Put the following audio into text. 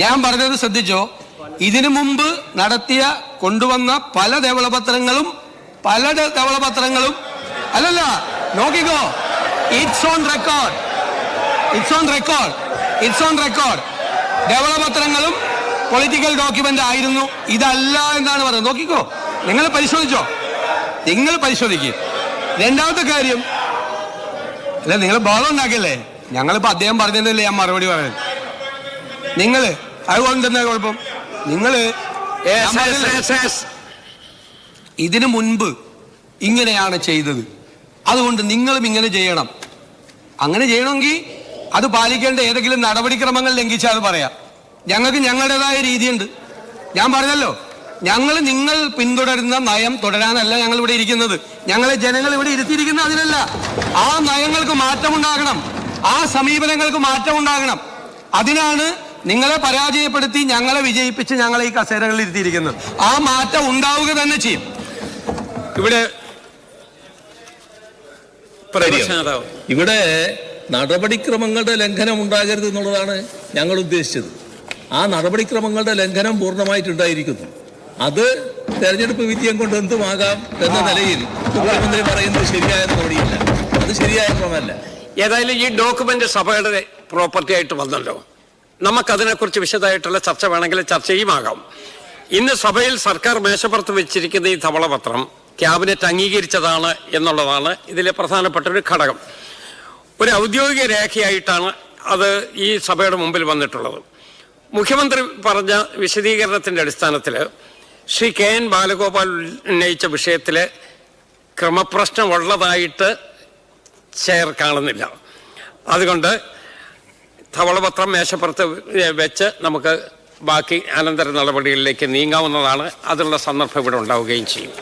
ഞാൻ പറഞ്ഞത് ശ്രദ്ധിച്ചോ? ഇതിനു മുമ്പ് നടത്തിയ കൊണ്ടുവന്ന പല ധവളപത്രങ്ങളും അല്ലല്ല, നോക്കിക്കോ, ഇറ്റ്സ് ഓൺ റെക്കോർഡ്. ധവളപത്രങ്ങളും പൊളിറ്റിക്കൽ ഡോക്യുമെന്റ് ആയിരുന്നു. ഇതല്ല എന്നാണ് പറയുന്നത്. നോക്കിക്കോ, നിങ്ങൾ പരിശോധിക്കുക. രണ്ടാമത്തെ കാര്യം, അല്ല, നിങ്ങൾ ബോധം ഉണ്ടാക്കിയല്ലേ? ഞങ്ങളിപ്പോ അദ്ദേഹം പറഞ്ഞതല്ലേ ഞാൻ മറുപടി പറയുന്നത്. നിങ്ങള് അതുകൊണ്ടെന്താ കുഴപ്പം? നിങ്ങള് ഇതിനു മുൻപ് ഇങ്ങനെയാണ് ചെയ്തത്, അതുകൊണ്ട് നിങ്ങളും ഇങ്ങനെ ചെയ്യണം. അങ്ങനെ ചെയ്യണമെങ്കിൽ അത് പാലിക്കേണ്ട ഏതെങ്കിലും നടപടിക്രമങ്ങൾ ലംഘിച്ചാൽ അത് പറയാം. ഞങ്ങൾക്ക് ഞങ്ങളുടേതായ രീതിയുണ്ട്. ഞാൻ പറഞ്ഞല്ലോ, നിങ്ങൾ പിന്തുടരുന്ന നയം തുടരാനല്ല ഞങ്ങൾ ഇവിടെ ഇരിക്കുന്നത്. ഞങ്ങളെ ജനങ്ങൾ ഇവിടെ ഇരുത്തിയിരിക്കുന്നത് അതിനല്ല. ആ നയങ്ങൾക്ക് മാറ്റമുണ്ടാകണം, ആ സമീപനങ്ങൾക്ക് മാറ്റമുണ്ടാകണം. അതിനാണ് നിങ്ങളെ പരാജയപ്പെടുത്തി ഞങ്ങളെ വിജയിപ്പിച്ച് ഞങ്ങളെ ഈ കസേരകളിൽ ഇരുത്തിയിരിക്കുന്നത്. ആ മാറ്റം ഉണ്ടാവുക തന്നെ ചെയ്യും. ഇവിടെ നടപടിക്രമങ്ങളുടെ ലംഘനം ഉണ്ടാകരുത് എന്നുള്ളതാണ് ഞങ്ങൾ ഉദ്ദേശിച്ചത്. ആ നടപടിക്രമങ്ങളുടെ ലംഘനം പൂർണ്ണമായിട്ടുണ്ടായിരിക്കുന്നു. അത് തെരഞ്ഞെടുപ്പ് വിജയം കൊണ്ട് എന്തുമാകാം എന്ന നിലയിൽ മുഖ്യമന്ത്രി പറയുന്നത് ശരിയായ നടപടിയില്ല. അത് ശരിയായ ക്രമമല്ല. ഏതായാലും ഈ ഡോക്യുമെന്റ് സഭയുടെ പ്രോപ്പർട്ടി ആയിട്ട് വന്നല്ലോ. നമുക്കതിനെക്കുറിച്ച് വിശദമായിട്ടുള്ള ചർച്ച വേണമെങ്കിൽ ചർച്ചയുമാകാം. ഇന്ന് സഭയിൽ സർക്കാർ മേശപ്പുറത്ത് വെച്ചിരിക്കുന്ന ഈ ധവളപത്രം ക്യാബിനറ്റ് അംഗീകരിച്ചതാണ് എന്നുള്ളതാണ് ഇതിലെ പ്രധാനപ്പെട്ട ഒരു ഘടകം. ഒരു ഔദ്യോഗിക രേഖയായിട്ടാണ് അത് ഈ സഭയുടെ മുമ്പിൽ വന്നിട്ടുള്ളത്. മുഖ്യമന്ത്രി പറഞ്ഞ വിശദീകരണത്തിൻ്റെ അടിസ്ഥാനത്തിൽ ശ്രീ കെ എൻ ബാലഗോപാൽ ഉന്നയിച്ച വിഷയത്തിൽ ക്രമപ്രശ്നമുള്ളതായിട്ട് ചെയർ കാണുന്നില്ല. അതുകൊണ്ട് ധവളപത്രം മേശപ്പുറത്ത് വെച്ച് നമുക്ക് ബാക്കി അനന്തര നടപടികളിലേക്ക് നീങ്ങാവുന്നതാണ്. അതിനുള്ള സന്ദർഭം ഇവിടെ ഉണ്ടാവുകയും ചെയ്യും.